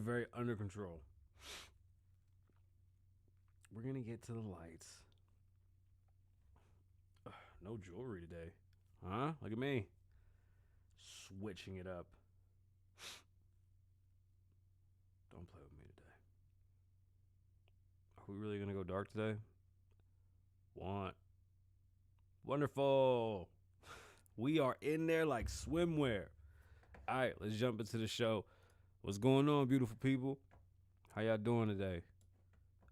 very under control. We're gonna get to the lights. No jewelry today, huh? Look at me, switching it up. Don't play with me today. Are we really gonna go dark today? Wonderful. We are in there like swimwear. All right, let's jump into the show. What's going on, beautiful people? How y'all doing today?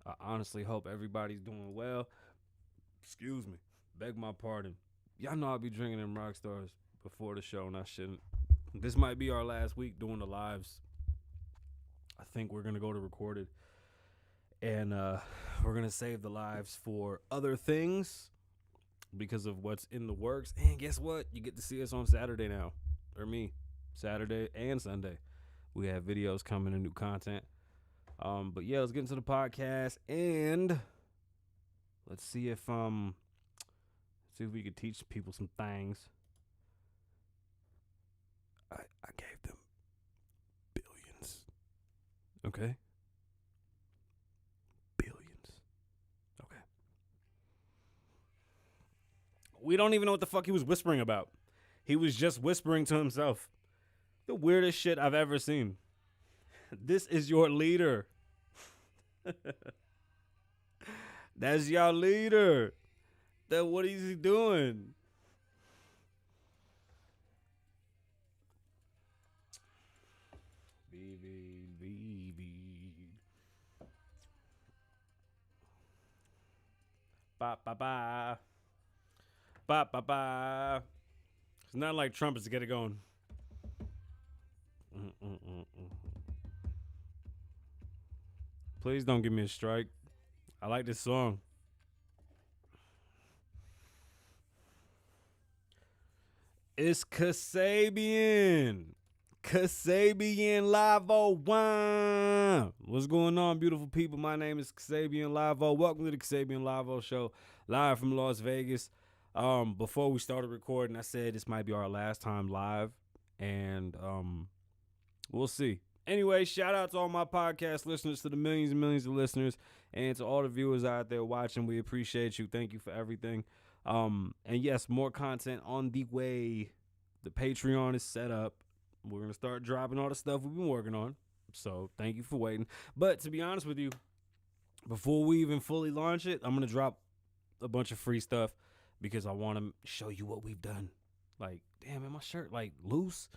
I honestly hope everybody's doing well. Excuse me. Beg my pardon. Y'all know I'll be drinking them rock stars before the show, and I shouldn't. This might be our last week doing the lives. I think we're going to go to recorded. And we're going to save the lives for other things because of what's in the works. And guess what? You get to see us on Saturday now. Or me. Saturday and Sunday. We have videos coming and new content. But yeah, let's get into the podcast and let's see if we could teach people some things. I gave them billions. Okay? Billions. Okay. We don't even know what the fuck he was whispering about. He was just whispering to himself. The weirdest shit I've ever seen. This is your leader. That's your leader. What is he doing? Ba ba ba. Ba ba ba. It's not like trumpets to get it going. Please don't give me a strike. I like this song. It's Kasabian Lavoe Wine. What's going on, beautiful people? My name is Kasabian Lavoe. Welcome to the Kasabian Lavoe Show, live from Las Vegas. Before we started recording, I said this might be our last time live, and we'll see. Anyway, shout out to all my podcast listeners, to the millions and millions of listeners, and to all the viewers out there watching. We appreciate you. Thank you for everything. And yes, more content on the way. The Patreon is set up. We're going to start dropping all the stuff we've been working on. So thank you for waiting. But to be honest with you, before we even fully launch it, I'm going to drop a bunch of free stuff because I want to show you what we've done. Like, damn, man, my shirt like loose.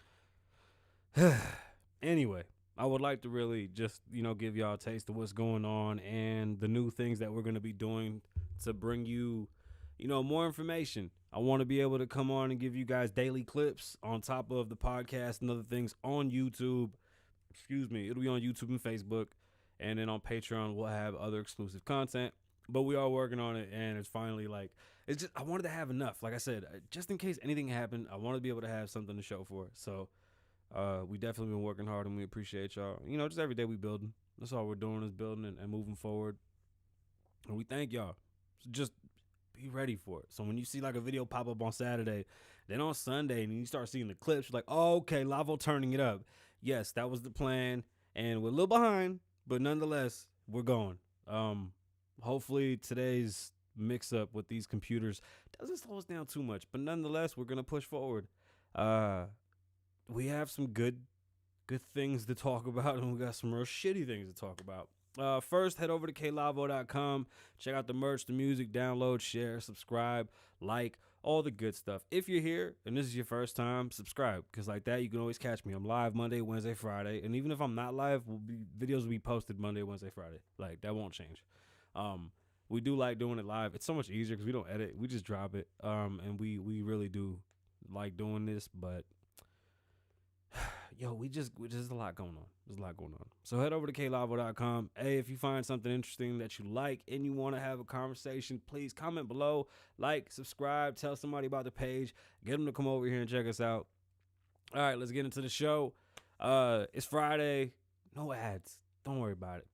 Anyway, I would like to really just, give y'all a taste of what's going on and the new things that we're going to be doing to bring you, more information. I want to be able to come on and give you guys daily clips on top of the podcast and other things on YouTube. Excuse me. It'll be on YouTube and Facebook. And then on Patreon, we'll have other exclusive content. But we are working on it, and it's finally I wanted to have enough. Like I said, just in case anything happened, I want to be able to have something to show for it. So we definitely been working hard, and we appreciate y'all. Just every day we building. That's all we're doing is building and moving forward. And we thank y'all. So just be ready for it. So when you see like a video pop up on Saturday, then on Sunday, and you start seeing the clips, you're like, oh, okay, Lavoe turning it up. Yes, that was the plan. And we're a little behind, but nonetheless, we're going. Hopefully today's mix up with these computers doesn't slow us down too much, but nonetheless, we're going to push forward. We have some good things to talk about, and we got some real shitty things to talk about. First, head over to klavoe.com. Check out the merch, the music, download, share, subscribe, like, all the good stuff. If you're here and this is your first time, subscribe, because like that, you can always catch me. I'm live Monday, Wednesday, Friday, and even if I'm not live, videos will be posted Monday, Wednesday, Friday. Like, that won't change. We do like doing it live. It's so much easier because we don't edit. We just drop it. And we really do like doing this, but yo, there's a lot going on. There's a lot going on. So head over to klavoe.com. Hey, if you find something interesting that you like and you want to have a conversation, please comment below, like, subscribe, tell somebody about the page, get them to come over here and check us out. All right, let's get into the show. It's Friday. No ads. Don't worry about it.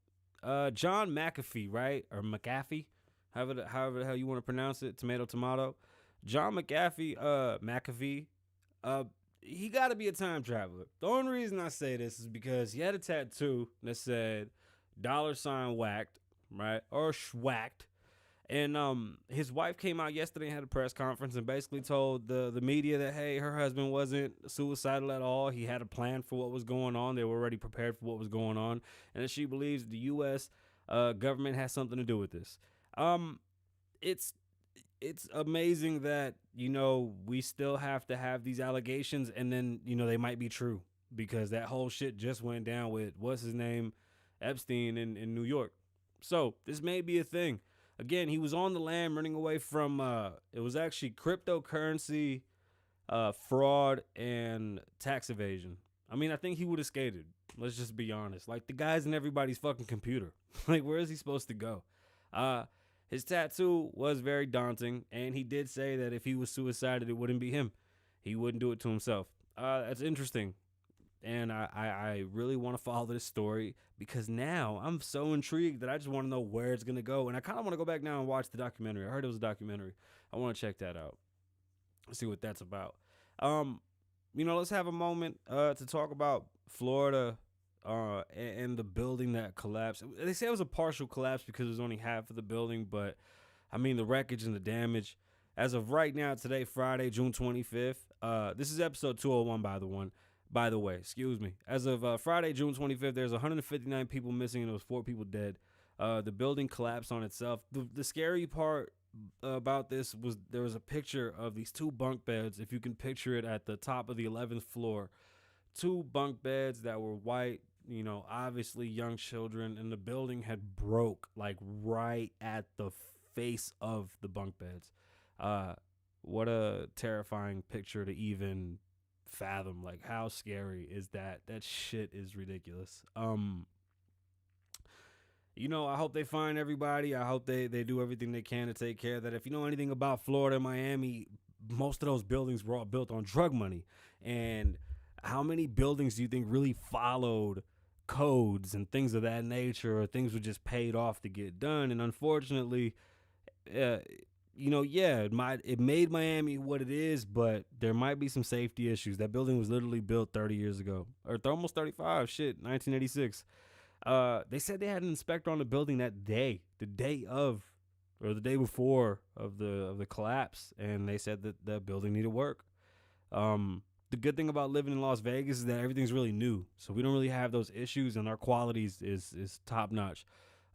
John Mcafee, right? Or Mcafee, however the hell you want to pronounce it. Tomato. John Mcafee, he got to be a time traveler. The only reason I say this is because he had a tattoo that said $ whacked, right? Or schwacked. And his wife came out yesterday and had a press conference and basically told the media that, hey, her husband wasn't suicidal at all. He had a plan for what was going on. They were already prepared for what was going on. And that she believes the U.S. Government has something to do with this. It's amazing that, we still have to have these allegations and then, they might be true, because that whole shit just went down with, what's his name, Epstein in New York. So this may be a thing. Again, he was on the lam running away from, it was actually cryptocurrency, fraud, and tax evasion. I mean, I think he would have skated. Let's just be honest. Like, the guy's in everybody's fucking computer. Like, where is he supposed to go? His tattoo was very daunting, and he did say that if he was suicided, it wouldn't be him. He wouldn't do it to himself. That's interesting. And I really want to follow this story, because now I'm so intrigued that I just want to know where it's going to go. And I kind of want to go back now and watch the documentary. I heard it was a documentary. I want to check that out. See what that's about. Let's have a moment to talk about Florida and the building that collapsed. They say it was a partial collapse because it was only half of the building, but I mean, the wreckage and the damage. As of right now, today, Friday, June 25th. This is episode 201, by the way, excuse me. As of Friday, June 25th, there's 159 people missing and there was 4 people dead. The building collapsed on itself. The scary part about this was there was a picture of these 2 bunk beds, if you can picture it, at the top of the 11th floor. 2 bunk beds that were white, obviously young children, and the building had broke like right at the face of the bunk beds. What a terrifying picture to even fathom. Like, how scary is that? That shit is ridiculous. I hope they find everybody. I hope they do everything they can to take care of that. If you know anything about Florida and Miami, most of those buildings were all built on drug money. And how many buildings do you think really followed codes and things of that nature, or things were just paid off to get done? And unfortunately, it made Miami what it is, but there might be some safety issues. That building was literally built 30 years ago, or almost 35, 1986. They said they had an inspector on the building that day, the day before of the collapse, and they said that the building needed work. The good thing about living in Las Vegas is that everything's really new, so we don't really have those issues, and our quality is top notch.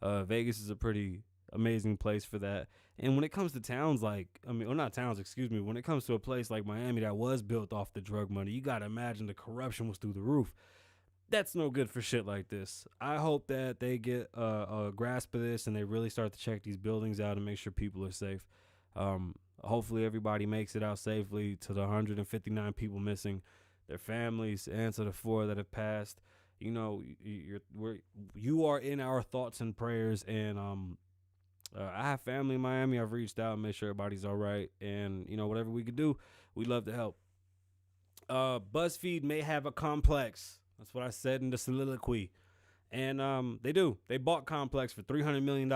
Vegas is a pretty amazing place for that. And when it comes to towns when it comes to a place like Miami that was built off the drug money, you gotta imagine the corruption was through the roof. That's no good for shit like this. I hope that they get a grasp of this and they really start to check these buildings out and make sure people are safe. Hopefully everybody makes it out safely, to the 159 people missing, their families, and to the 4 that have passed. You are in our thoughts and prayers. And I have family in Miami. I've reached out and made sure everybody's all right. And whatever we could do, we'd love to help. Buzzfeed may have a complex. That's what I said in the soliloquy. And they do. They bought Complex for $300 million.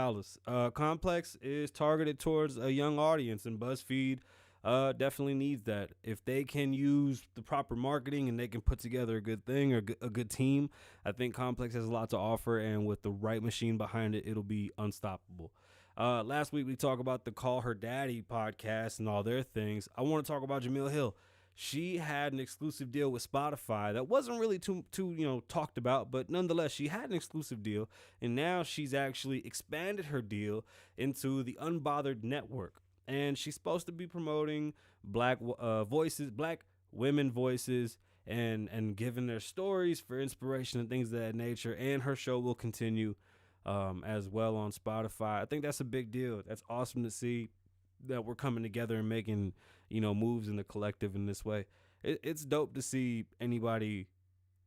Complex is targeted towards a young audience, and BuzzFeed definitely needs that. If they can use the proper marketing and they can put together a good thing, or a good team, I think Complex has a lot to offer, and with the right machine behind it, it'll be unstoppable. Last week, we talked about the Call Her Daddy podcast and all their things. I want to talk about Jemele Hill. She had an exclusive deal with Spotify that wasn't really too talked about, but nonetheless, she had an exclusive deal, and now she's actually expanded her deal into the Unbothered Network, and she's supposed to be promoting black voices, black women voices, and giving their stories for inspiration and things of that nature. And her show will continue as well on Spotify. I think that's a big deal. That's awesome to see that we're coming together and making moves in the collective in this way. It's dope to see anybody,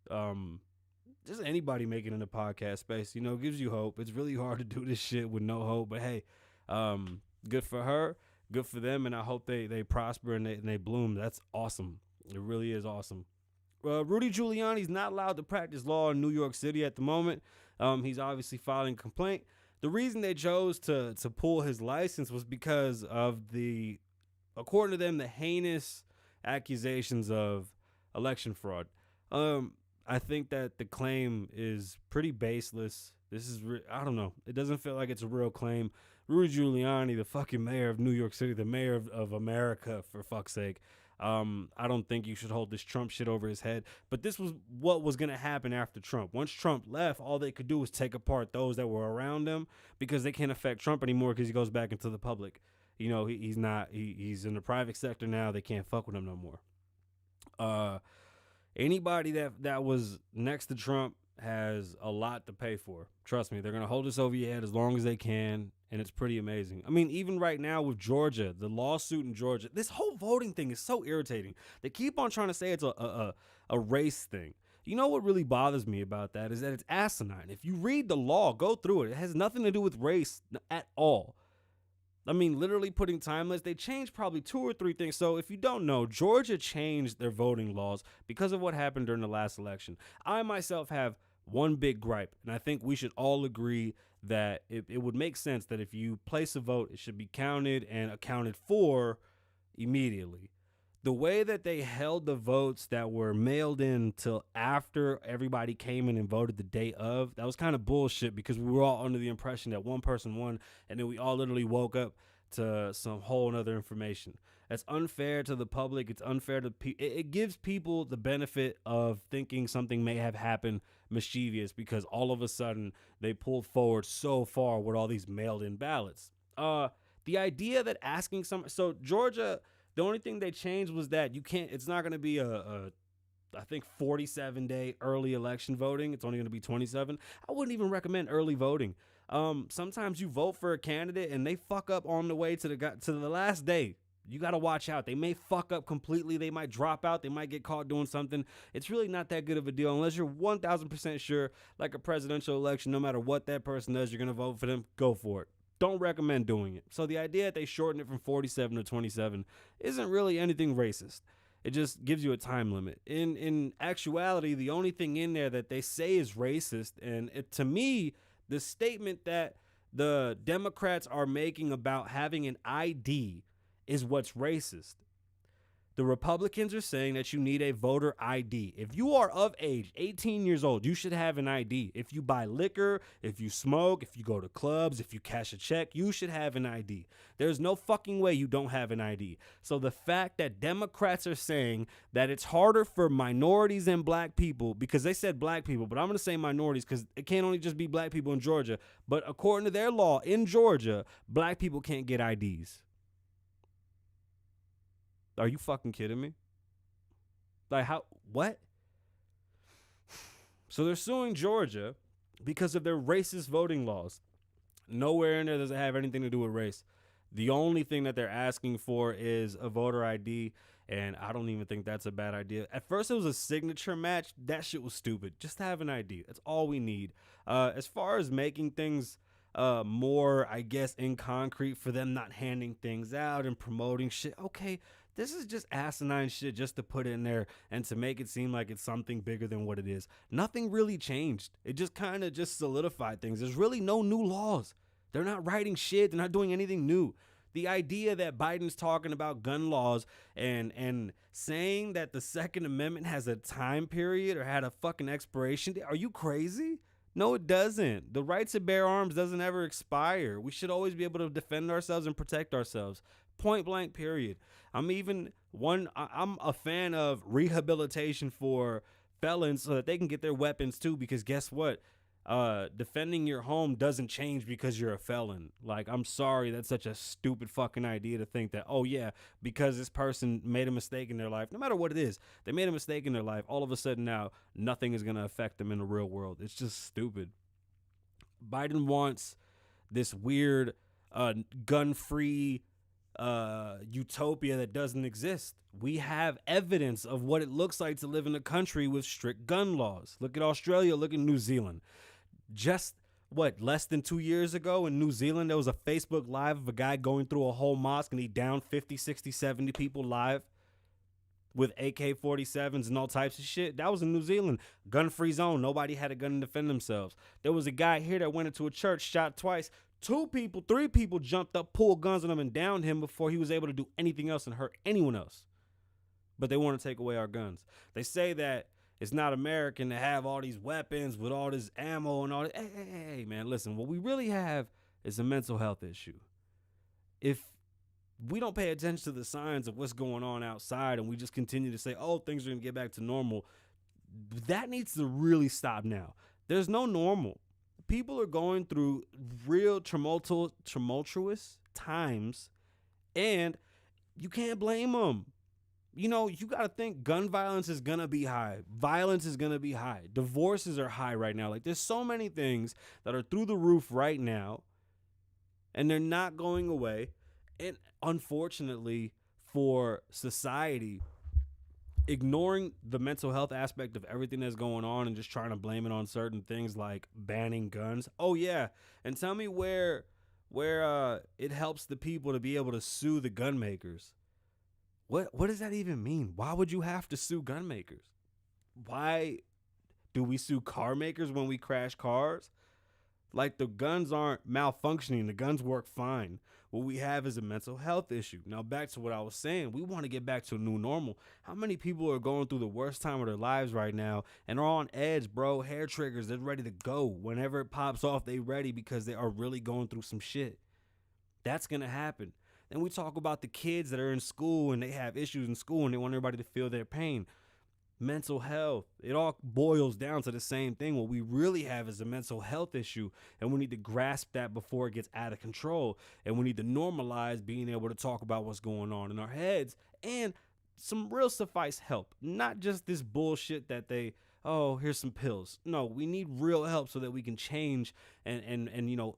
just anybody making it in the podcast space. It gives you hope. It's really hard to do this shit with no hope, but hey, good for her, good for them, and I hope they prosper and they bloom. That's awesome. It really is awesome. Rudy Giuliani's not allowed to practice law in New York City at the moment. He's obviously filing a complaint. The reason they chose to pull his license was because of according to them, the heinous accusations of election fraud. I think that the claim is pretty baseless. This is, I don't know. It doesn't feel like it's a real claim. Rudy Giuliani, the fucking mayor of New York City, the mayor of America, for fuck's sake. I don't think you should hold this Trump shit over his head. But this was what was going to happen after Trump. Once Trump left, all they could do was take apart those that were around him because they can't affect Trump anymore because he goes back into the public. You know, he's in the private sector now. They can't fuck with him no more. Anybody that was next to Trump has a lot to pay for. Trust me, they're going to hold this over your head as long as they can, and it's pretty amazing. I mean, even right now with Georgia, the lawsuit in Georgia, this whole voting thing is so irritating. They keep on trying to say it's a race thing. You know what really bothers me about that is that it's asinine. If you read the law, go through it. It has nothing to do with race at all. I mean, literally putting time limits. They changed probably 2 or 3 things. So if you don't know, Georgia changed their voting laws because of what happened during the last election. I myself have one big gripe, and I think we should all agree that it would make sense that if you place a vote, it should be counted and accounted for immediately. The way that they held the votes that were mailed in till after everybody came in and voted the day of, that was kind of bullshit because we were all under the impression that one person won, and then we all literally woke up to some whole other information. That's unfair to the public. It's unfair to people. It gives people the benefit of thinking something may have happened mischievous because all of a sudden they pulled forward so far with all these mailed in ballots. The idea that asking so Georgia, the only thing they changed was that it's not going to be I think 47-day early election voting. It's only going to be 27. I wouldn't even recommend early voting. Sometimes you vote for a candidate and they fuck up on the way to the last day. You got to watch out. They may fuck up completely. They might drop out. They might get caught doing something. It's really not that good of a deal unless you're 1,000% sure, like a presidential election, no matter what that person does, you're going to vote for them. Go for it. Don't recommend doing it. So the idea that they shortened it from 47 to 27 isn't really anything racist. It just gives you a time limit. In actuality, the only thing in there that they say is racist, and to me, the statement that the Democrats are making about having an ID is what's racist. The Republicans are saying that you need a voter ID. If you are of age, 18 years old, you should have an ID. If you buy liquor, if you smoke, if you go to clubs, if you cash a check, you should have an ID. There's no fucking way you don't have an ID. So the fact that Democrats are saying that it's harder for minorities and black people, because they said black people, but I'm going to say minorities because it can't only just be black people in Georgia. But according to their law in Georgia, black people can't get IDs. Are you fucking kidding me? Like how, what? So they're suing Georgia because of their racist voting laws. Nowhere in there does it have anything to do with race. The only thing that they're asking for is a voter ID, and I don't even think that's a bad idea. At first it was a signature match. That shit was stupid. Just have an ID. That's all we need. As far as making things more, I guess, in concrete for them not handing things out and promoting shit, okay, this is just asinine shit just to put in there and to make it seem like it's something bigger than what it is. Nothing really changed. It just kind of just solidified things. There's really no new laws. They're not writing shit. They're not doing anything new. The idea that Biden's talking about gun laws and saying that the Second Amendment has a time period or had a fucking expiration date, are you crazy? No, it doesn't. The right to bear arms doesn't ever expire. We should always be able to defend ourselves and protect ourselves. Point blank, period. I'm a fan of rehabilitation for felons so that they can get their weapons too, because guess what? Defending your home doesn't change because you're a felon. Like, I'm sorry, that's such a stupid fucking idea to think that, oh yeah, because this person made a mistake in their life, no matter what it is, they made a mistake in their life, all of a sudden now nothing is going to affect them in the real world. It's just stupid. Biden wants this weird gun-free utopia that doesn't exist. We have evidence of what it looks like to live in a country with strict gun laws. Look at Australia, look at New Zealand. Just less than 2 years ago in New Zealand, there was a Facebook Live of a guy going through a whole mosque and he downed 50, 60, 70 people live with AK-47s and all types of shit. That was in New Zealand. Gun-free zone. Nobody had a gun to defend themselves. There was a guy here that went into a church, shot twice. 2 people, 3 people jumped up, pulled guns on him and downed him before he was able to do anything else and hurt anyone else. but they want to take away our guns. They say that it's not American to have all these weapons with all this ammo and all that. Hey, man, listen, what we really have is a mental health issue. If we don't pay attention to the signs of what's going on outside and we just continue to say, oh, things are going to get back to normal, that needs to really stop now. There's no normal. People are going through real tumultuous times, and you can't blame them. You know, you got to think gun violence is going to be high. Violence is going to be high. Divorces are high right now. Like, there's so many things that are through the roof right now, and they're not going away. And unfortunately for society, ignoring the mental health aspect of everything that's going on and just trying to blame it on certain things like banning guns. Oh, yeah. And tell me where it helps the people to be able to sue the gun makers. What does that even mean? Why would you have to sue gun makers? Why do we sue car makers when we crash cars? Like, the guns aren't malfunctioning. The guns work fine. What we have is a mental health issue. Now, back to what I was saying. We want to get back to a new normal. How many people are going through the worst time of their lives right now and are on edge, bro? Hair triggers. They're ready to go. Whenever it pops off, they ready because they are really going through some shit. That's going to happen. Then we talk about the kids that are in school and they have issues in school and they want everybody to feel their pain. Mental health. It all boils down to the same thing. What we really have is a mental health issue, and we need to grasp that before it gets out of control. And we need to normalize being able to talk about what's going on in our heads and some real suffice help. Not just this bullshit that here's some pills. No, we need real help so that we can change and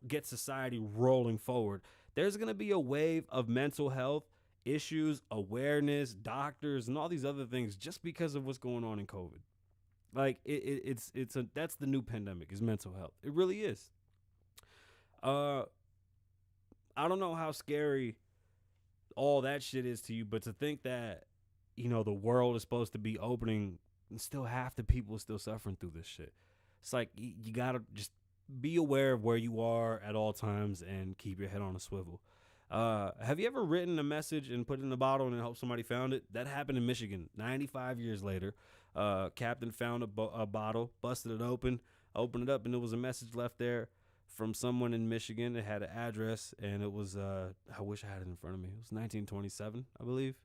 get society rolling forward. There's going to be a wave of mental health issues, awareness, doctors, and all these other things just because of what's going on in COVID. Like, that's the new pandemic, is mental health. It really is. I don't know how scary all that shit is to you, but to think that, the world is supposed to be opening and still half the people are still suffering through this shit. It's like, you gotta just be aware of where you are at all times and keep your head on a swivel. Have you ever written a message and put it in a bottle and hope somebody found it? That happened in Michigan 95 years later. Captain found a bottle, busted it opened it up, and there was a message left there from someone in Michigan. It had an address, and it was, I wish I had it in front of me. It was 1927, I believe.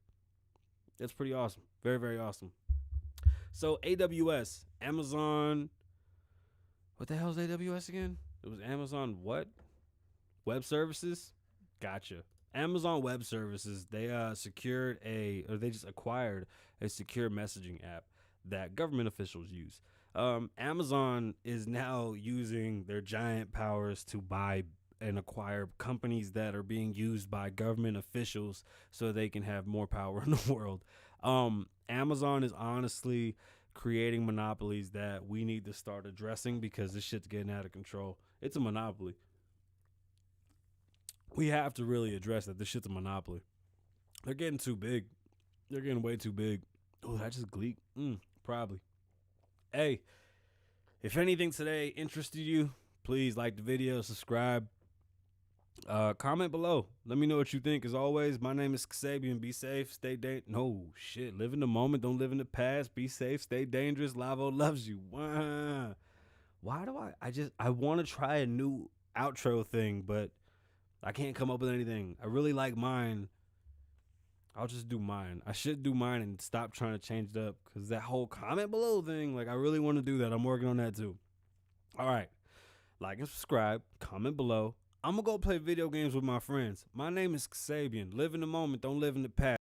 That's pretty awesome. Very, very awesome. So AWS, Amazon, what the hell is AWS again? It was Amazon what? Web Services? Gotcha. Amazon Web Services, they they just acquired a secure messaging app that government officials use. Amazon is now using their giant powers to buy and acquire companies that are being used by government officials so they can have more power in the world. Amazon is honestly creating monopolies that we need to start addressing because this shit's getting out of control. It's a monopoly. We have to really address that this shit's a monopoly. They're getting too big. They're getting way too big. Oh, I just gleeked. Probably. Hey, if anything today interested you, please like the video, subscribe, comment below. Let me know what you think. As always, my name is Kasabian. Be safe, stay live in the moment, don't live in the past. Be safe, stay dangerous. Lavoe loves you. Why do I want to try a new outro thing, but I can't come up with anything. I really like mine. I'll just do mine. I should do mine and stop trying to change it up, because that whole comment below thing, like, I really want to do that. I'm working on that too. All right. Like and subscribe. Comment below. I'm going to go play video games with my friends. My name is Kasabian. Live in the moment. Don't live in the past.